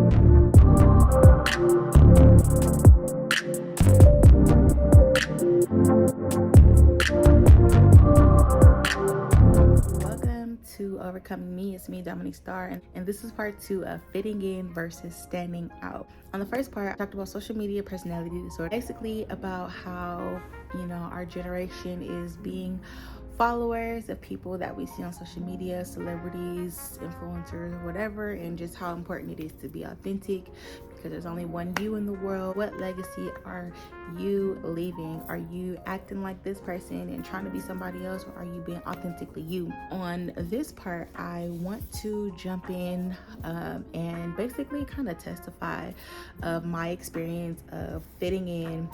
Welcome to Overcoming Me. It's me, Dominique Starr, and this is part 2 of fitting in versus standing out. On the first part, I talked about social media personality disorder, basically about how, our generation is being followers of people that we see on social media, celebrities, influencers, whatever, and just how important it is to be authentic, because there's only one you in the world. What legacy are you leaving? Are you acting like this person and trying to be somebody else, or are you being authentically you? On this part, I want to jump in and basically kind of testify of my experience of fitting in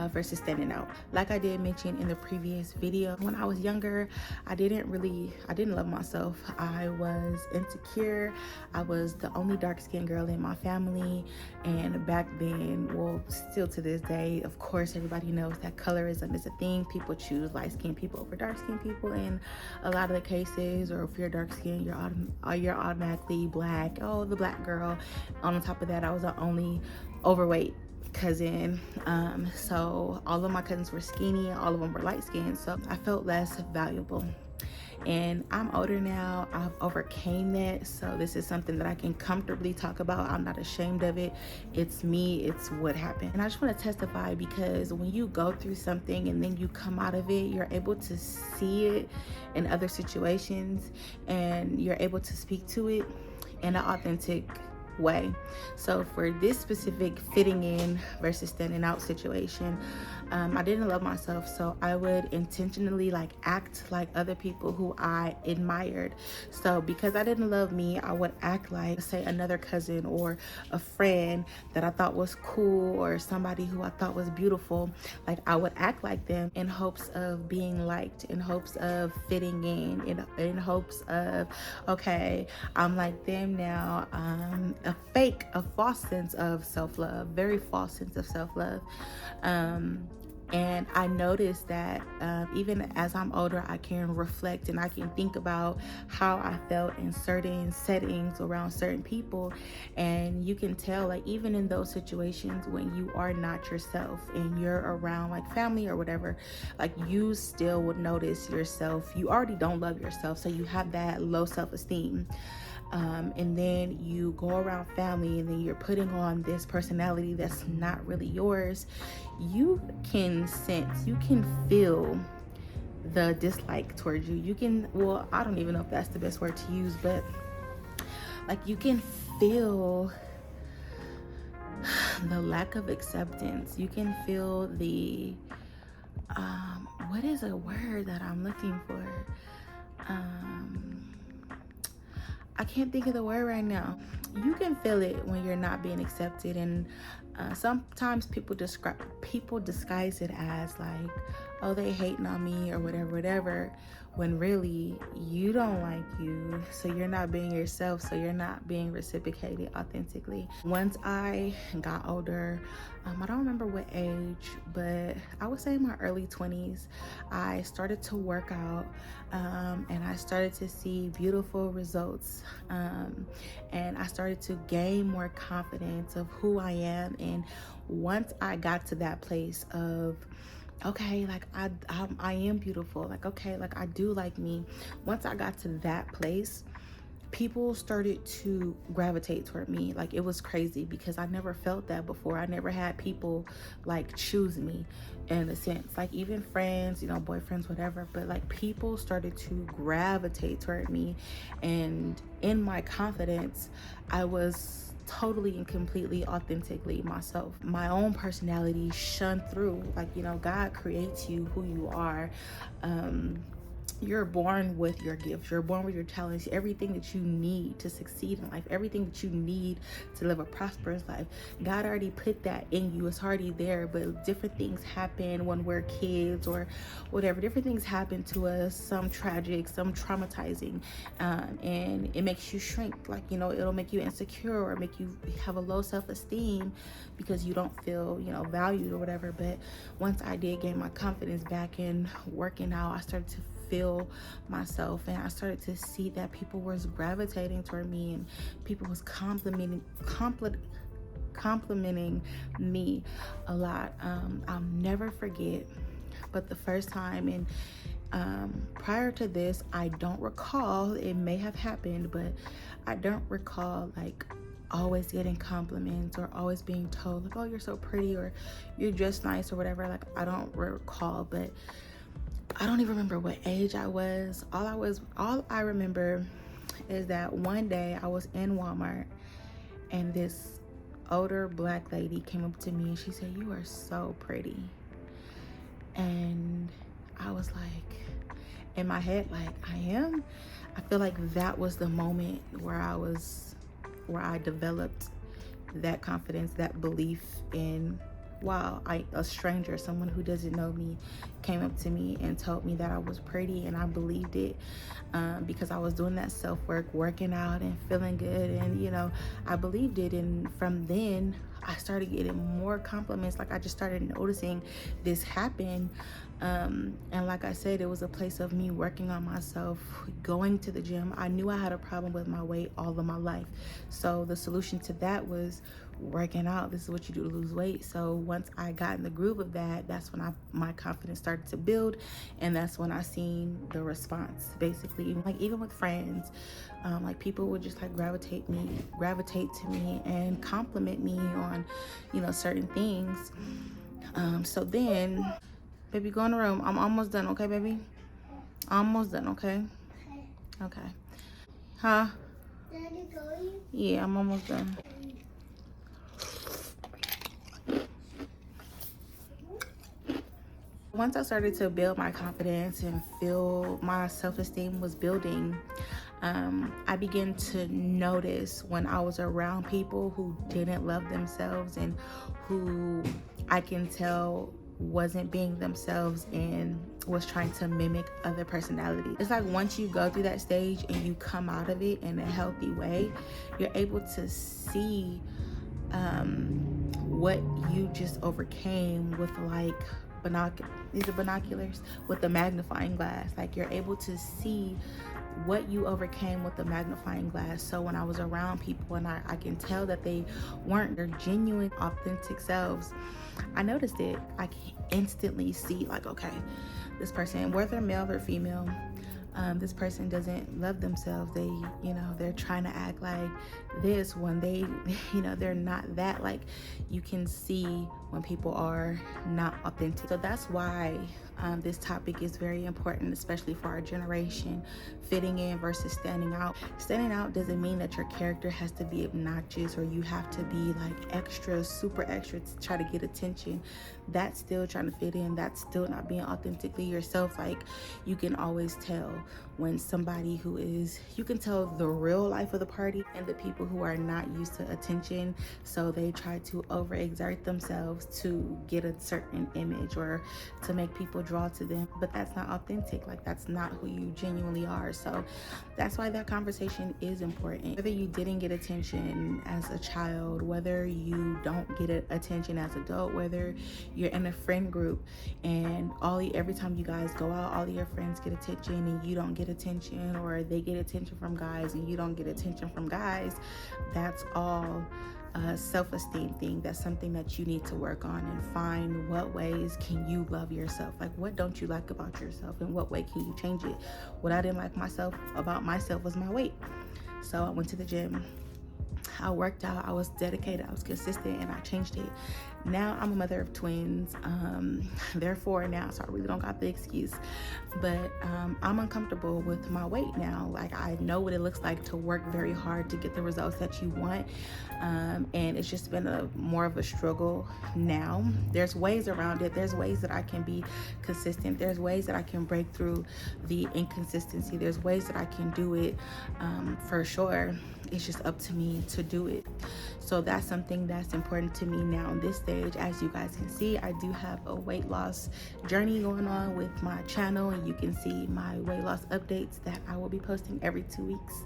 versus standing out. Like I did mention in the previous video, when I was younger, I didn't love myself. I was insecure. I was the only dark-skinned girl in my family, and back then, well, still to this day, of course, everybody knows that colorism is a thing. People choose light-skinned people over dark-skinned people in a lot of the cases, or if you're dark-skinned, you're automatically black. Oh, the black girl. On top of that, I was the only overweight cousin, so all of my cousins were skinny, all of them were light skinned, so I felt less valuable. And I'm older now. I've overcame that, so this is something that I can comfortably talk about. I'm not ashamed of it. It's me, it's what happened. And I just want to testify, because when you go through something and then you come out of it, you're able to see it in other situations, and you're able to speak to it in an authentic way. So for this specific fitting in versus standing out situation, I didn't love myself, so I would intentionally act like other people who I admired. So because I didn't love me, I would act like, say, another cousin or a friend that I thought was cool, or somebody who I thought was beautiful. Like, I would act like them in hopes of being liked, in hopes of fitting in hopes of, okay, I'm like them now. A false sense of self-love, very false sense of self-love. And I noticed that even as I'm older, I can reflect and I can think about how I felt in certain settings around certain people. And you can tell, even in those situations when you are not yourself and you're around family or whatever, you still would notice yourself. You already don't love yourself, so you have that low self-esteem. And then you go around family and then you're putting on this personality that's not really yours. You can sense, you can feel the dislike towards you. You can, well, I don't even know if that's the best word to use, but you can feel the lack of acceptance. You can feel the, what is a word that I'm looking for? I can't think of the word right now. You can feel it when you're not being accepted, and sometimes people disguise it as oh, they hating on me or whatever, when really you don't like you, so you're not being yourself, so you're not being reciprocated authentically. Once I got older, I don't remember what age, but I would say in my early 20s, I started to work out, and I started to see beautiful results, and I started to gain more confidence of who I am. And once I got to that place of, okay, I am beautiful, okay, I do like me. Once I got to that place, people started to gravitate toward me. It was crazy, because I never felt that before. I never had people choose me, in a sense, even friends, boyfriends, whatever, but people started to gravitate toward me. And in my confidence, I was totally and completely authentically myself. My own personality shone through. God creates you who you are. You're born with your gifts. You're born with your talents. Everything that you need to succeed in life, everything that you need to live a prosperous life, God already put that in you. It's already there. But different things happen when we're kids or whatever. Different things happen to us, some tragic, some traumatizing, and it makes you shrink. It'll make you insecure or make you have a low self-esteem because you don't feel, valued or whatever. But once I did gain my confidence back in working out, I started to feel myself, and I started to see that people was gravitating toward me, and people was complimenting me a lot. I'll never forget, but the first time, and prior to this, I don't recall, it may have happened, but I don't recall like always getting compliments or always being told like, oh, you're so pretty, or you're dressed nice, or whatever. Like, I don't recall, but I don't even remember what age I was. All I remember is that one day I was in Walmart, and this older Black lady came up to me and she said, "You are so pretty." And I was like, in my head, like, I am. I feel like that was the moment where I developed that confidence, that belief in, wow, a stranger, someone who doesn't know me, came up to me and told me that I was pretty, and I believed it, because I was doing that self-work, working out and feeling good, and I believed it. And from then I started getting more compliments. Like, I just started noticing this happen. And like I said, it was a place of me working on myself, going to the gym. I knew I had a problem with my weight all of my life. So the solution to that was working out. This is what you do to lose weight. So once I got in the groove of that, that's when my confidence started to build. And that's when I seen the response, basically. Like, even with friends, like, people would just like gravitate to me and compliment me on, certain things. So then, baby, go in the room. I'm almost done, okay, baby? Almost done, okay? Okay. Huh? Daddy going? Yeah, I'm almost done. Once I started to build my confidence and feel my self-esteem was building, I began to notice when I was around people who didn't love themselves and who I can tell wasn't being themselves and was trying to mimic other personalities. It's like, once you go through that stage and you come out of it in a healthy way, you're able to see what you just overcame with, like, binoculars, with the magnifying glass. Like, you're able to see what you overcame with the magnifying glass. So when I was around people and I can tell that they weren't their genuine, authentic selves, I noticed it. I can instantly see, like, okay, this person, whether male or female, this person doesn't love themselves. They're trying to act like this when they're not that. Like, you can see when people are not authentic. So that's why this topic is very important, especially for our generation. Fitting in versus standing out. Standing out doesn't mean that your character has to be obnoxious or you have to be like extra, super extra to try to get attention. That's still trying to fit in. That's still not being authentically yourself. Like, you can always tell when somebody you can tell the real life of the party and the people who are not used to attention. So they try to overexert themselves to get a certain image or to make people draw to them, but that's not authentic. Like, that's not who you genuinely are. So that's why that conversation is important. Whether you didn't get attention as a child, whether you don't get attention as an adult, whether you're in a friend group and every time you guys go out, all of your friends get attention and you don't get attention, or they get attention from guys and you don't get attention from guys, that's all a self-esteem thing. That's something that you need to work on and find what ways can you love yourself. Like, what don't you like about yourself and what way can you change it? What I didn't like about myself was my weight. So I went to the gym, I worked out, I was dedicated, I was consistent, and I changed it. Now I'm a mother of twins. They're 4 now, so I really don't got the excuse. But I'm uncomfortable with my weight now. Like, I know what it looks like to work very hard to get the results that you want. And it's just been more of a struggle now. There's ways around it. There's ways that I can be consistent. There's ways that I can break through the inconsistency. There's ways that I can do it, for sure. It's just up to me to do it. So that's something that's important to me now in this stage. As you guys can see, I do have a weight loss journey going on with my channel, and you can see my weight loss updates that I will be posting every 2 weeks.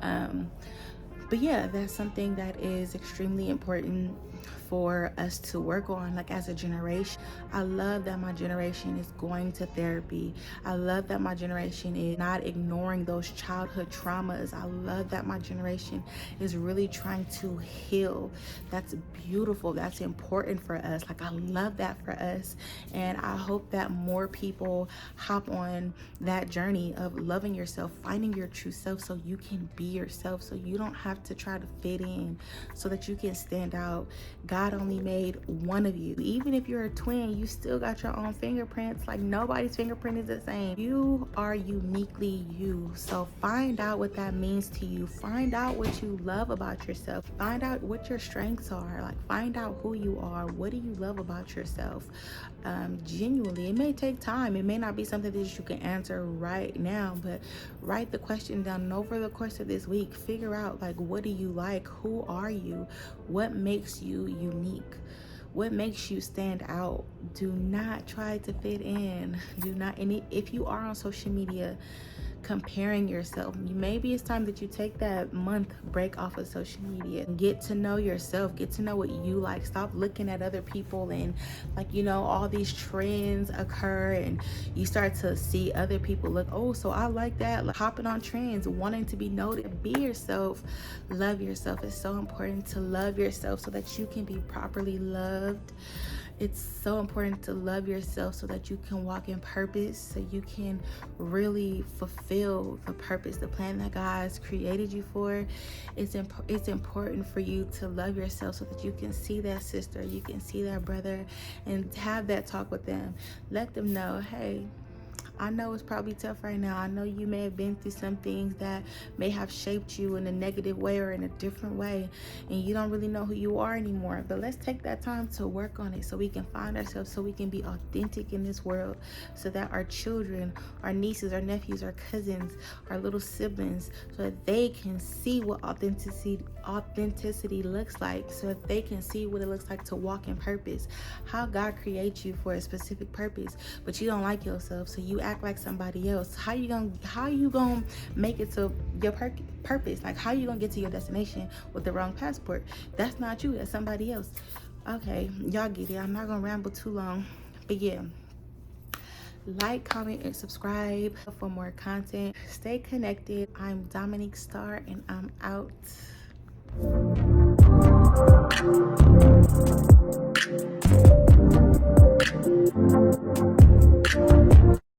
But yeah, that's something that is extremely important for us to work on, like as a generation. I love that my generation is going to therapy. I love that my generation is not ignoring those childhood traumas. I love that my generation is really trying to heal. That's beautiful. That's important for us. Like, I love that for us. And I hope that more people hop on that journey of loving yourself, finding your true self so you can be yourself, so you don't have to try to fit in, so that you can stand out. God only made one of you. Even if you're a twin, you still got your own fingerprints. Like, nobody's fingerprint is the same. You are uniquely you. So find out what that means to you. Find out what you love about yourself. Find out what your strengths are. Like, find out who you are. What do you love about yourself? Genuinely, it may take time. It may not be something that you can answer right now, but write the question down, and over the course of this week, figure out, like, what do you like? Who are you? What makes you unique? What makes you stand out? Do not try to fit in. Do not, and if you are on social media comparing yourself, maybe it's time that you take that month break off of social media and get to know yourself, get to know what you like. Stop looking at other people and, like, you know, all these trends occur and you start to see other people look, oh, so I like that, like hopping on trends, wanting to be noted. Be yourself, love yourself. It's so important to love yourself so that you can be properly loved. It's so important to love yourself so that you can walk in purpose, so you can really fulfill the purpose, the plan that God's created you for. It's important for you to love yourself so that you can see that sister, you can see that brother, and have that talk with them. Let them know, hey, I know it's probably tough right now. I know you may have been through some things that may have shaped you in a negative way or in a different way, and you don't really know who you are anymore. But let's take that time to work on it so we can find ourselves, so we can be authentic in this world, so that our children, our nieces, our nephews, our cousins, our little siblings, so that they can see what authenticity looks like, so that they can see what it looks like to walk in purpose, how God creates you for a specific purpose, but you don't like yourself, so you act like somebody else. How you gonna make it to your purpose? Like, how you gonna get to your destination with the wrong passport? That's not you, that's somebody else. Okay, y'all get it. I'm not gonna ramble too long, but yeah, like, comment, and subscribe for more content. Stay connected. I'm Dominique Star, and I'm out.